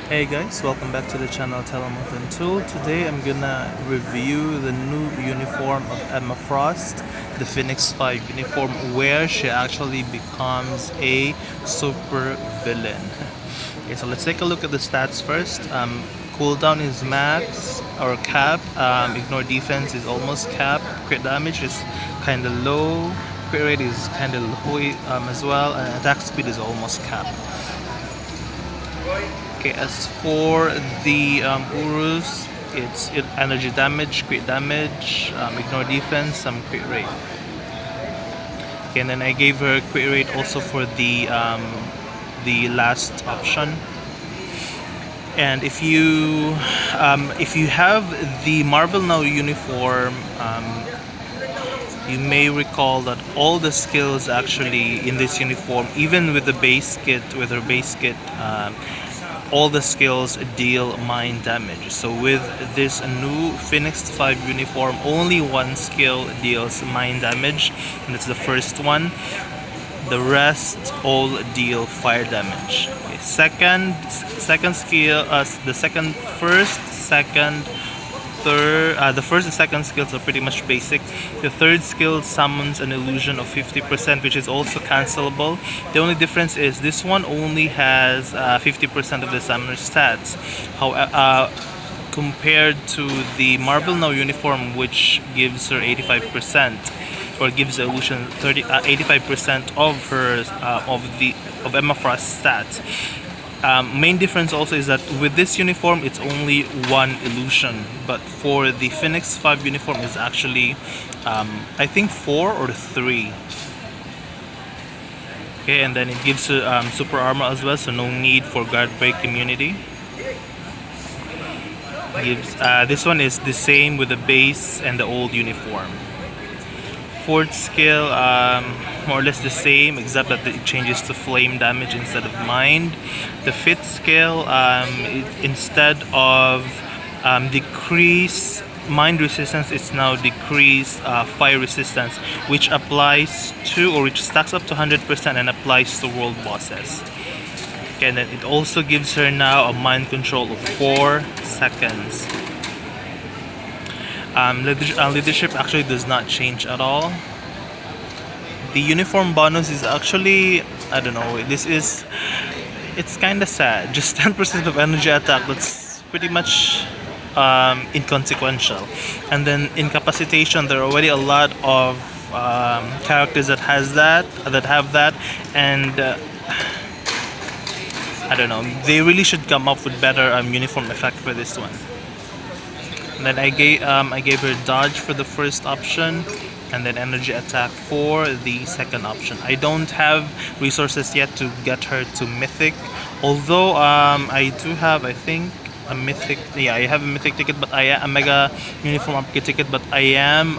Hey guys, welcome back to the channel Telamont Tanthul. Today I'm gonna review the new uniform of Emma Frost, the Phoenix 5 uniform, where she actually becomes a super villain. Okay, so let's take a look at the stats first. Cooldown is max or cap. Ignore defense is almost cap. Crit damage is kind of low. Crit rate is kind of low as well, and attack speed is almost cap. Okay, as for the Urus, it's energy damage, crit damage, ignore defense, some crit rate. Okay, and then I gave her crit rate also for the last option. And if you have the Marvel Now uniform, you may recall that all the skills actually in this uniform, even with the base kit, with her base kit, all the skills deal mind damage. So with this new Phoenix 5 uniform, only one skill deals mind damage, and it's the first one. The rest all deal fire damage. Okay, second skill, the first and second skills are pretty much basic. The third skill summons an illusion of 50%, which is also cancelable. The only difference is this one only has 50% of the summoner stats. However, compared to the Marvel Now uniform, which gives her 85%, or gives the illusion 85% of her of Emma Frost's stats. Main difference also is that with this uniform it's only one illusion, but for the Phoenix 5 uniform it's actually I think 4 or 3. Okay, and then it gives super armor as well, so no need for guard break immunity. This one is the same with the base and the old uniform. Fourth skill, more or less the same, except that it changes to flame damage instead of mind. The fifth skill, instead of decrease mind resistance, it's now decrease fire resistance, which applies to, or which stacks up to 100% and applies to world bosses. Okay, and then it also gives her now a mind control of 4 seconds. Leadership actually does not change at all. The uniform bonus is actually, I don't know, it's kind of sad. Just 10% of energy attack, that's pretty much inconsequential. And then incapacitation, there are already a lot of characters that have that, and I don't know, they really should come up with better uniform effect for this one. And then I gave her dodge for the first option, and then energy attack for the second option. I don't have resources yet to get her to mythic, although I do have, I think, a mythic. Yeah, I have a mythic ticket, but a mega uniform upgrade ticket, but I am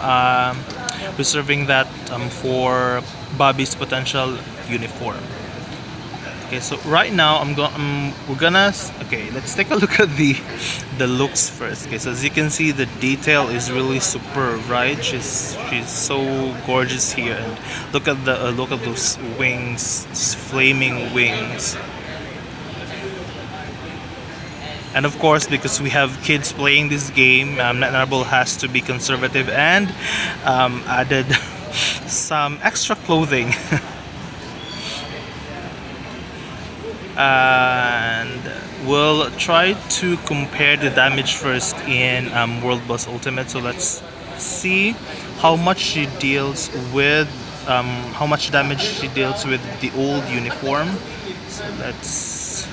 reserving that for Bobby's potential uniform. Okay, so right now let's take a look at the looks first. Okay, so as you can see, the detail is really superb, right? She's so gorgeous here, and look at those wings, these flaming wings. And of course, because we have kids playing this game, Netmarble has to be conservative and added some extra clothing. And we'll try to compare the damage first in World Boss Ultimate. So let's see how much she deals with, how much damage she deals with the old uniform. So let's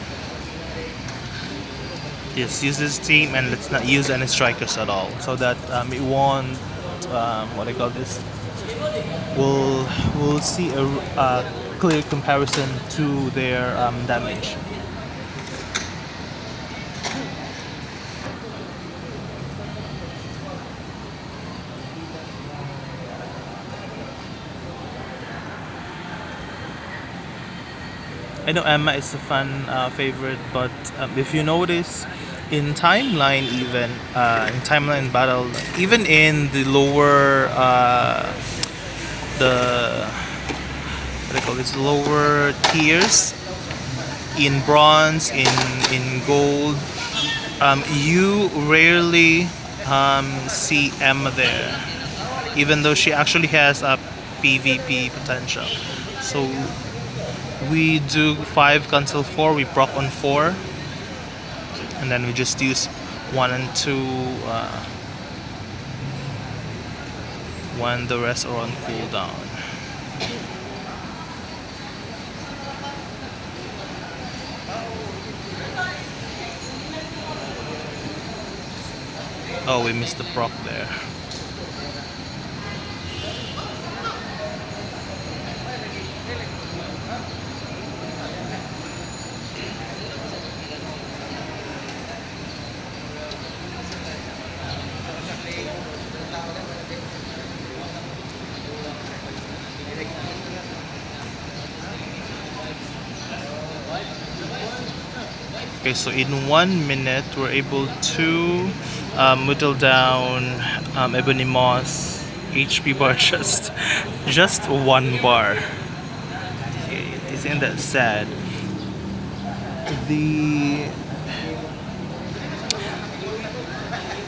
just use this team, and let's not use any strikers at all, so that it won't what I call this. We'll see a clear comparison to their damage. I know Emma is a fan favorite, but if you notice, in timeline, even in timeline battle, even in the lower the what do you call this, lower tiers, in bronze, in gold. You rarely see Emma there, even though she actually has a PvP potential. So we do 5 cancel 4, we proc on 4, and then we just use 1 and 2 when the rest are on cooldown. Oh, we missed the proc there. Okay, so in 1 minute, we're able to whittle down Ebony Moss HP bar just 1 bar. Okay, isn't that sad? The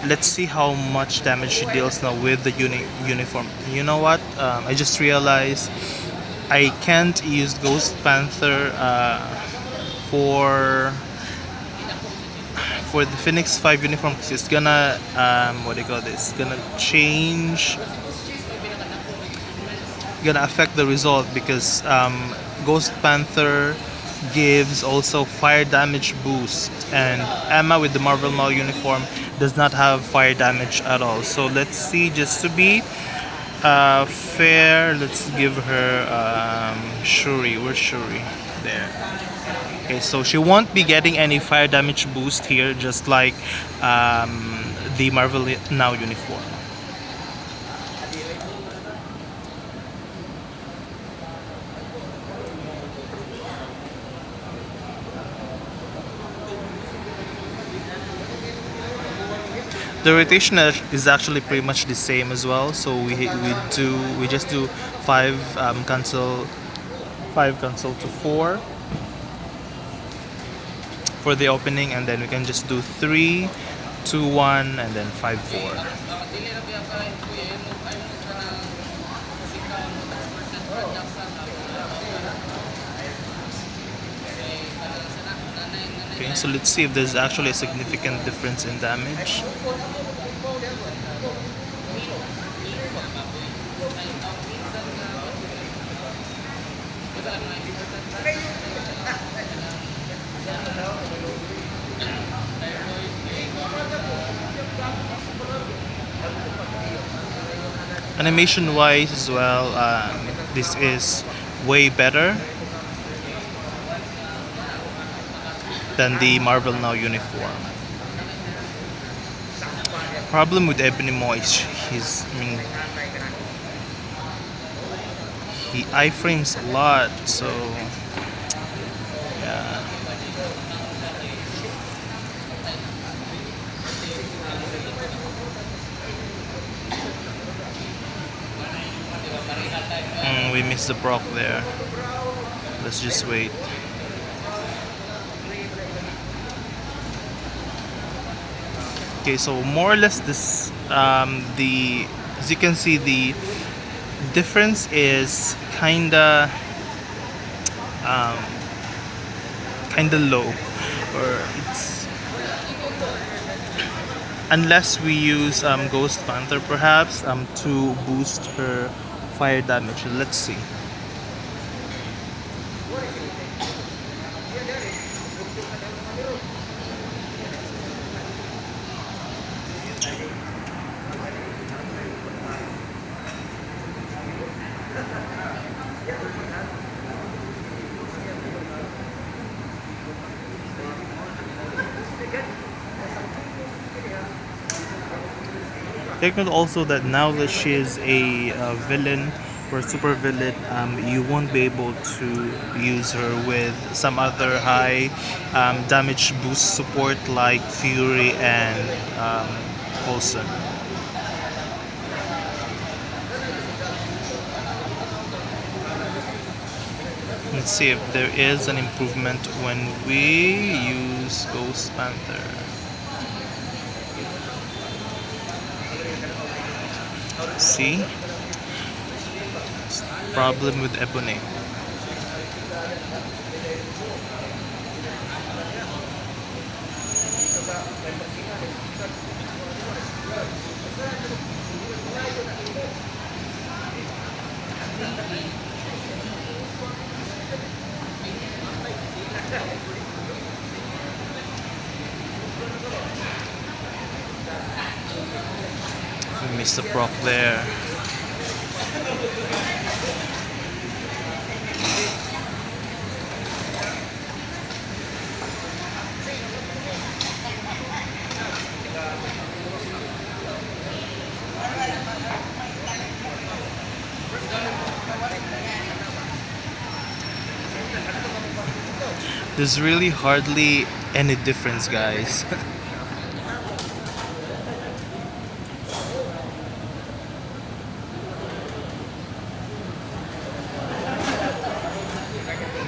Let's see how much damage she deals now with the uniform. You know what? I just realized I can't use Ghost Panther for the Phoenix 5 uniform because it's gonna what do you call this? Gonna change, gonna affect the result because Ghost Panther gives also fire damage boost, and Emma with the Marvel Mall uniform does not have fire damage at all. So let's see, just to be fair, let's give her Shuri. Where's Shuri? There. Okay, so she won't be getting any fire damage boost here, just like the Marvel Now uniform. The rotation is actually pretty much the same as well. So we just do 5 cancel to 4 for the opening, and then we can just do 3, 2, 1, and then 5, 4. Okay, so let's see if there's actually a significant difference in damage. Animation wise as well, this is way better than the Marvel Now uniform. Problem with Ebony Maw is he iframes a lot, so yeah. We missed the proc there. Let's just wait. Okay, so more or less this as you can see, the difference is kinda low, or it's, unless we use Ghost Panther perhaps to boost her fire damage. Let's see. Take note also that now that she is a villain or super villain, you won't be able to use her with some other high damage boost support like Fury and Coulson. Let's see if there is an improvement when we use Ghost Panther. See? Problem with Ebony. We missed the proc there. There's really hardly any difference, guys.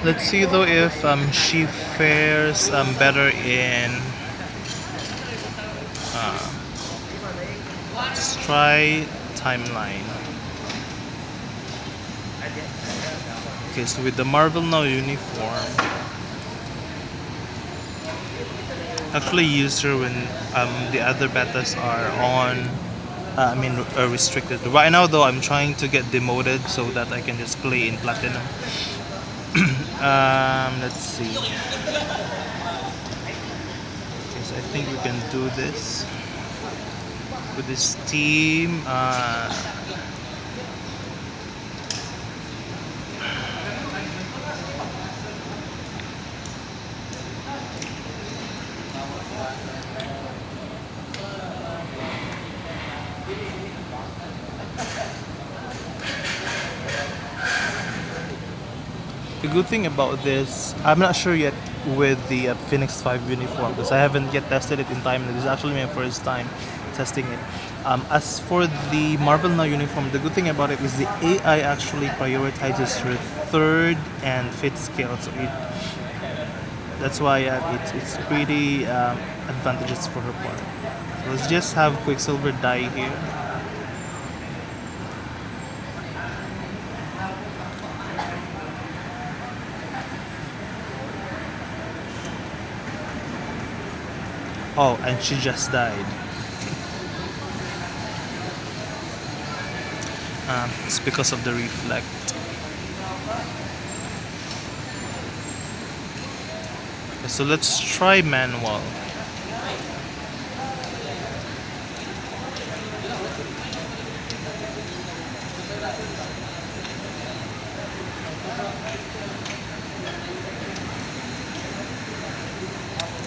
Let's see though if she fares better in. Let's try timeline. Okay, so with the Marvel Now uniform, actually use her when the other betas are on. Restricted. Right now though, I'm trying to get demoted so that I can just play in platinum. Let's see. Okay, so I think we can do this with this team. The good thing about this, I'm not sure yet with the Phoenix 5 uniform because I haven't yet tested it in time. This is actually my first time testing it. As for the Marvel Now uniform, the good thing about it is the AI actually prioritizes her third and fifth skill. So that's why it's pretty advantageous for her part. Let's just have Quicksilver die here. Oh, and she just died. It's because of the reflect. So let's try manual.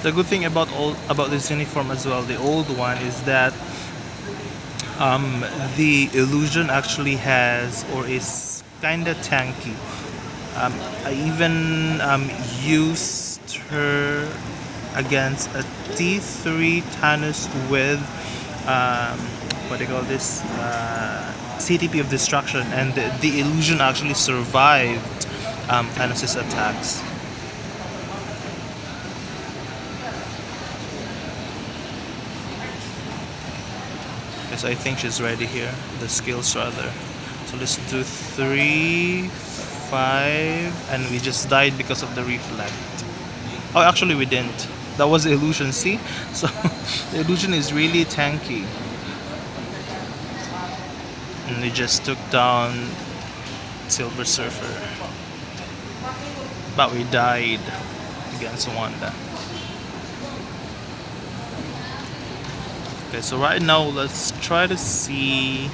The good thing about this uniform as well, the old one, is that the illusion actually has or is kind of tanky. I even used her against a T3 Thanos with what do you call this, CTP of destruction, and the illusion actually survived Thanos' attacks. So I think she's ready here. The skills rather. So let's do 3, 5, and we just died because of the reflect. Oh, actually we didn't. That was the illusion. See, so the illusion is really tanky, and we just took down Silver Surfer, but we died against Wanda. Okay, so right now let's try to see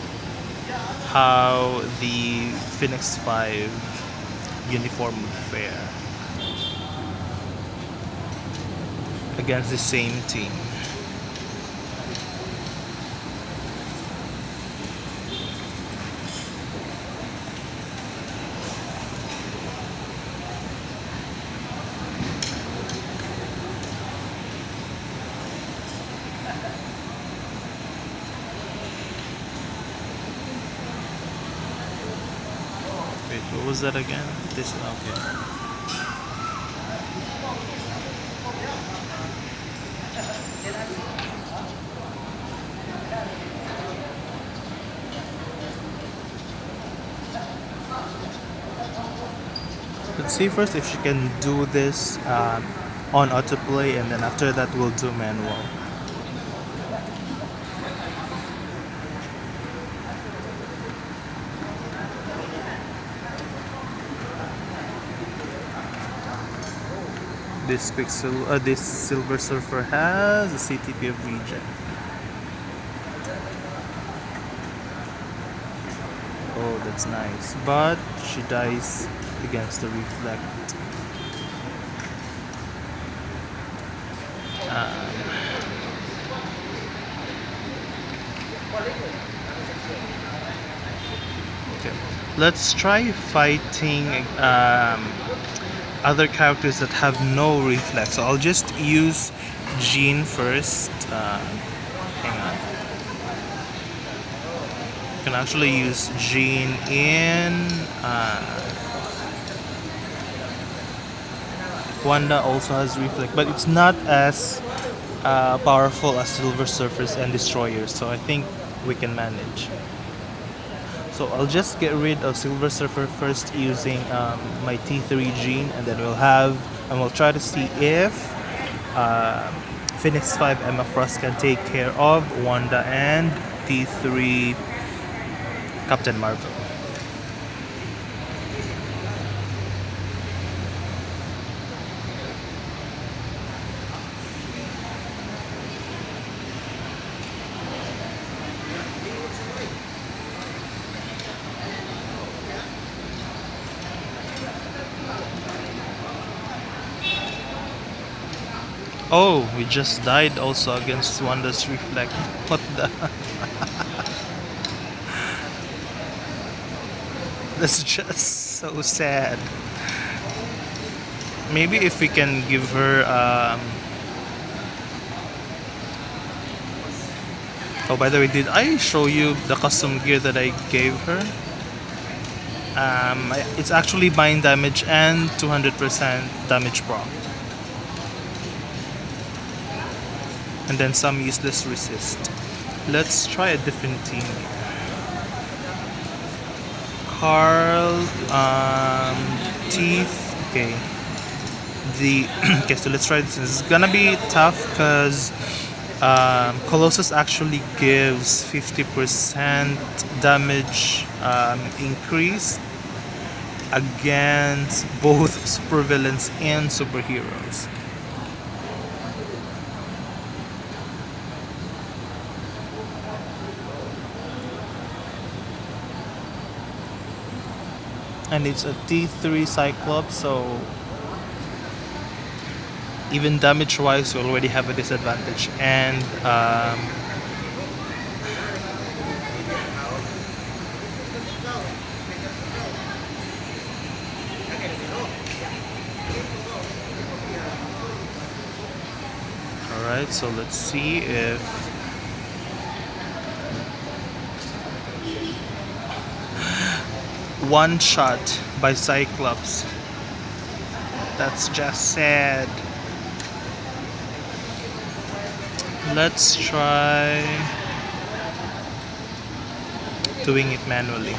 how the Phoenix 5 uniform would fare against the same team. Wait, what was that again? This, okay. Let's see first if she can do this on autoplay, and then after that we'll do manual. This Silver Surfer has a CTP of regen. Oh, that's nice. But she dies against the reflect. Okay. Let's try fighting other characters that have no reflex. So I'll just use Jean first. Hang on. You can actually use Jean in Wanda also has reflect, but it's not as powerful as Silver Surfers and Destroyers. So I think we can manage. So I'll just get rid of Silver Surfer first using my T3 Gene, and then we'll try to see if Phoenix 5 Emma Frost can take care of Wanda and T3 Captain Marvel. Oh, we just died also against Wanda's reflect. What the? That's just so sad. Maybe if we can give her. Oh, by the way, did I show you the custom gear that I gave her? It's actually bind damage and 200% damage proc. And then some useless resist. Let's try a different team. Carl, Teeth. Okay. Okay, so let's try this. It's gonna be tough because Colossus actually gives 50% damage increase against both supervillains and superheroes. And it's a T3 Cyclops, so even damage wise you already have a disadvantage. And alright, so let's see if one shot by Cyclops. That's just sad. Let's try doing it manually.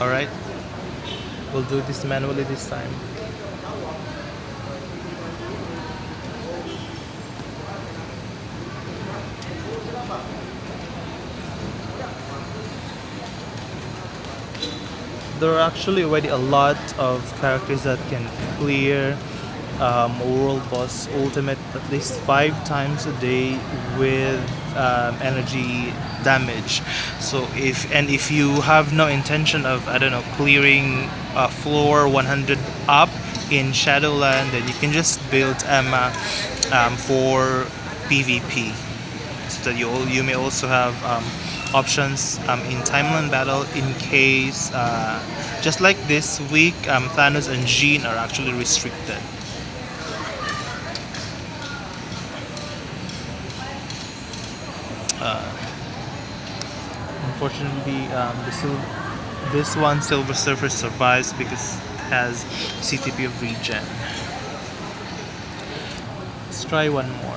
Alright, we'll do this manually this time. There are actually already a lot of characters that can clear world boss ultimate at least 5 times a day with energy damage. So if you have no intention of, I don't know, clearing floor 100 up in Shadowland, then you can just build Emma for PvP, so that you may also have options in Timeline Battle in case, just like this week, Thanos and Jean are actually restricted. Unfortunately, this one Silver Surfer survives because it has CTP of regen. Let's try one more.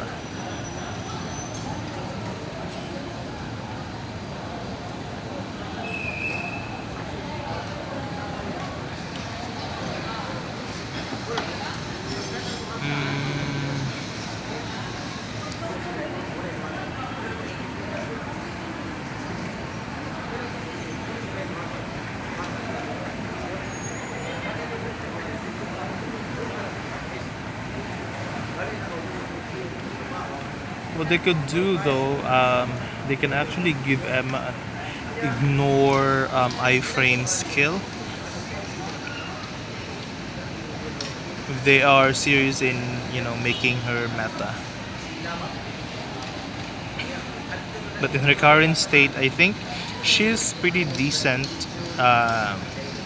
What they could do though, they can actually give Emma an ignore iframe skill if they are serious in making her meta. But in her current state, I think she's pretty decent,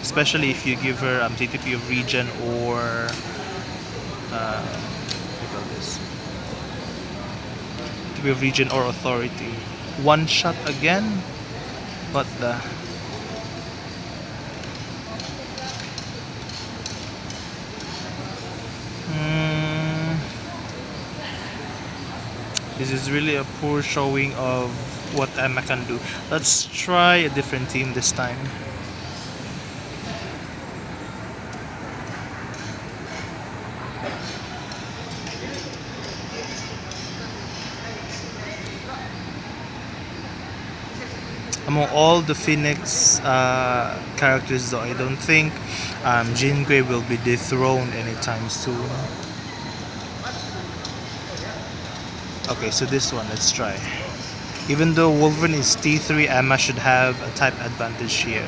especially if you give her TTP of regen or what do you call this? TTP of regen or authority. One shot again. What the? This is really a poor showing of what Emma can do. Let's try a different team this time. Among all the Phoenix characters though, I don't think Jean Grey will be dethroned anytime soon. Okay, so this one, let's try. Even though Wolverine is T3, Emma should have a type advantage here.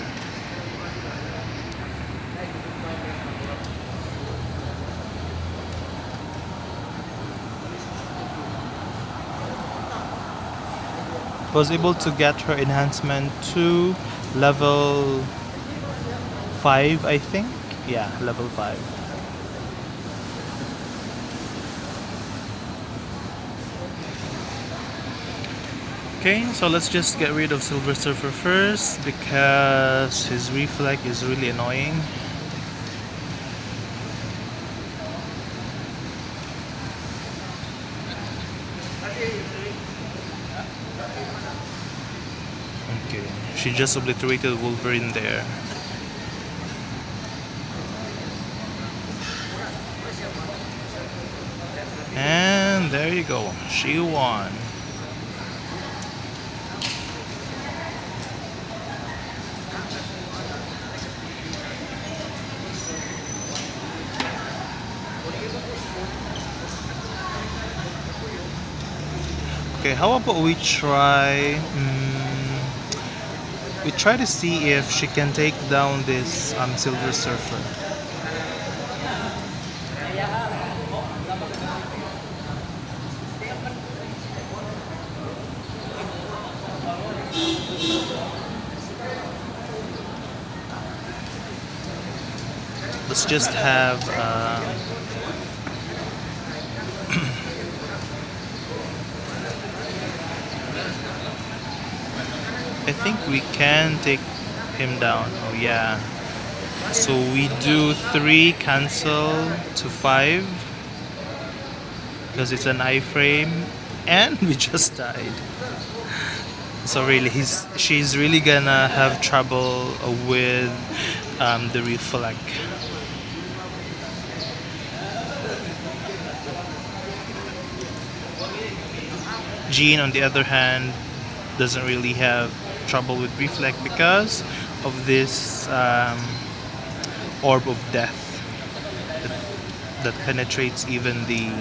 Was able to get her enhancement to level 5, I think. Yeah, level 5. Okay, so let's just get rid of Silver Surfer first because his reflect is really annoying. Okay, she just obliterated Wolverine there. And there you go, she won. Okay, how about we try? We try to see if she can take down this Silver Surfer. Let's just have. I think we can take him down. Oh yeah. So we do 3 cancel to 5 because it's an iframe, and we just died. So really, she's really gonna have trouble with the reflect. Jean, on the other hand, doesn't really have trouble with reflect because of this orb of death that penetrates even the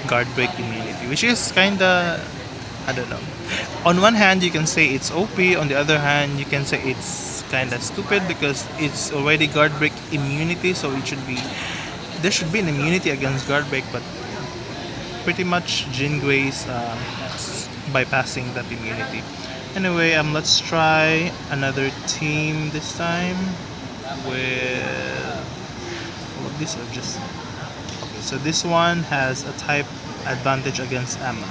guard break immunity, which is kinda, I don't know. On one hand, you can say it's OP. On the other hand, you can say it's kinda stupid because it's already guard break immunity, so there should be an immunity against guard break, but pretty much Jean Grey's bypassing that immunity. Anyway, let's try another team this time with all of these are just okay. So this one has a type advantage against Emma.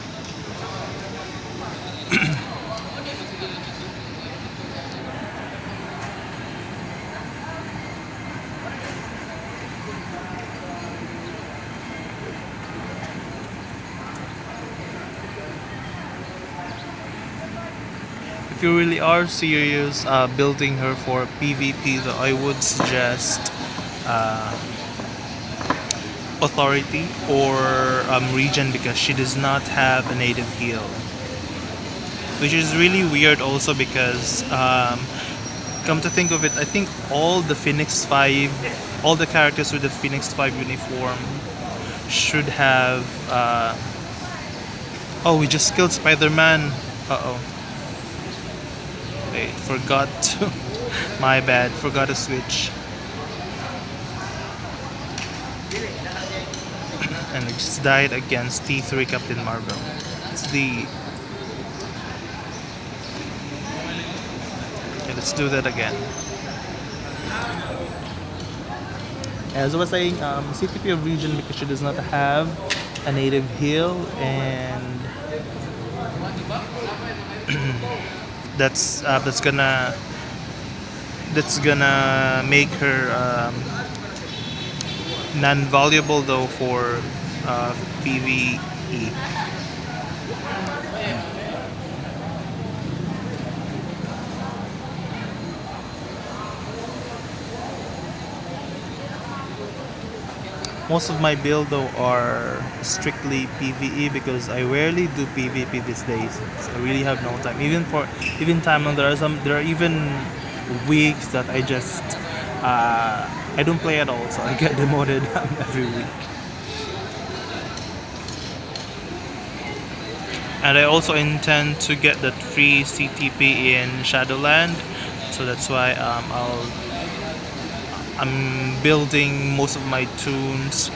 If you really are serious building her for PvP, though, I would suggest uh, Authority or Regen because she does not have a native heal. Which is really weird also because, come to think of it, I think all the Phoenix 5, all the characters with the Phoenix 5 uniform should have. Oh, we just killed Spider-Man. Uh-oh. Wait, forgot to. My bad, forgot to switch. And I just died against T3 Captain Marvel. It's the. Okay, let's do that again. As I was saying, CTP of region because she does not have a native heal, and that's gonna make her non-valuable though for PvE. Most of my build though are strictly PvE because I rarely do PvP these days. So I really have no time. Even time when there are even weeks that I don't play at all, so I get demoted every week. And I also intend to get that free CTP in Shadowland, so that's why I'm building most of my tunes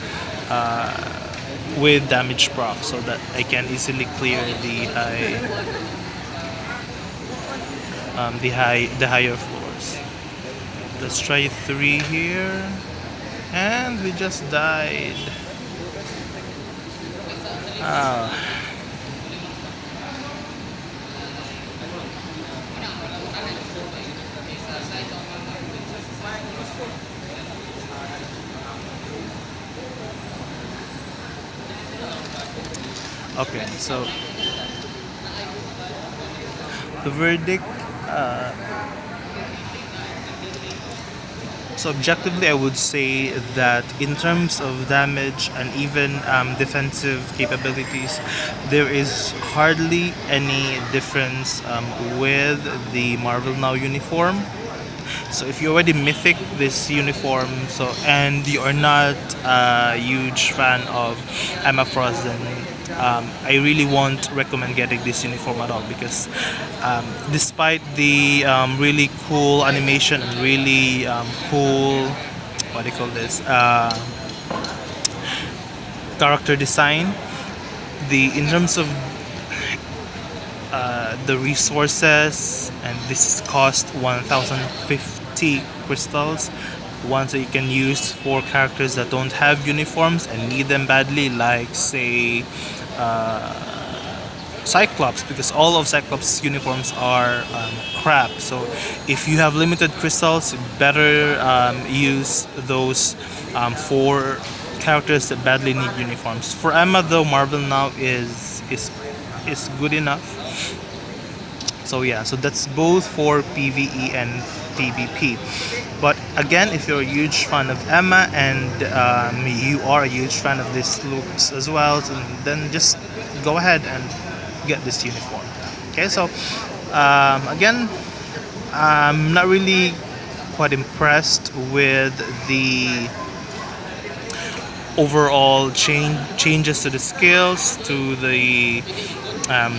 with damage proc so that I can easily clear the higher floors. Let's try 3 here, and we just died. Ah. Okay, so the verdict. So objectively, I would say that in terms of damage and even defensive capabilities, there is hardly any difference with the Marvel Now uniform. So if you already mythic this uniform, and you are not a huge fan of Emma Frost, then I really won't recommend getting this uniform at all because despite the really cool animation and really cool, what do you call this, character design, in terms of the resources, and this cost 1050 crystals, ones that you can use for characters that don't have uniforms and need them badly, like say Cyclops, because all of Cyclops uniforms are crap. So if you have limited crystals, you better use those for characters that badly need uniforms. For Emma though, Marvel Now is good enough. So yeah, so that's both for PvE and PvP. But again, if you're a huge fan of Emma and you are a huge fan of these looks as well, so then just go ahead and get this uniform. Okay, so again, I'm not really quite impressed with the overall changes to the skills, to the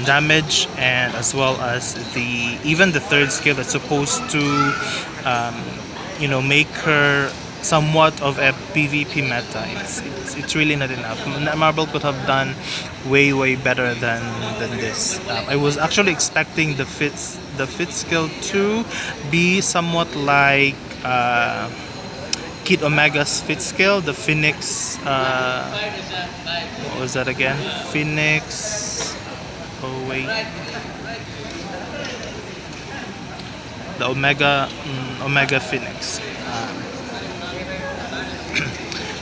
damage, and as well as even the third skill that's supposed to make her somewhat of a PvP meta. It's really not enough. Marble could have done way better than this. I was actually expecting the fit skill to be somewhat like Kid Omega's fit skill, the Phoenix. What was that again? Phoenix. Oh wait, the Omega Phoenix.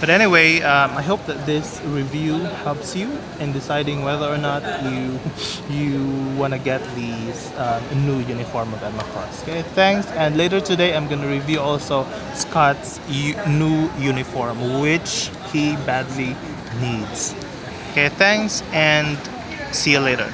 But anyway, I hope that this review helps you in deciding whether or not you want to get these new uniform of Emma Frost. Okay, thanks. And later today, I'm gonna review also Scott's new uniform, which he badly needs. Okay, thanks, and see you later.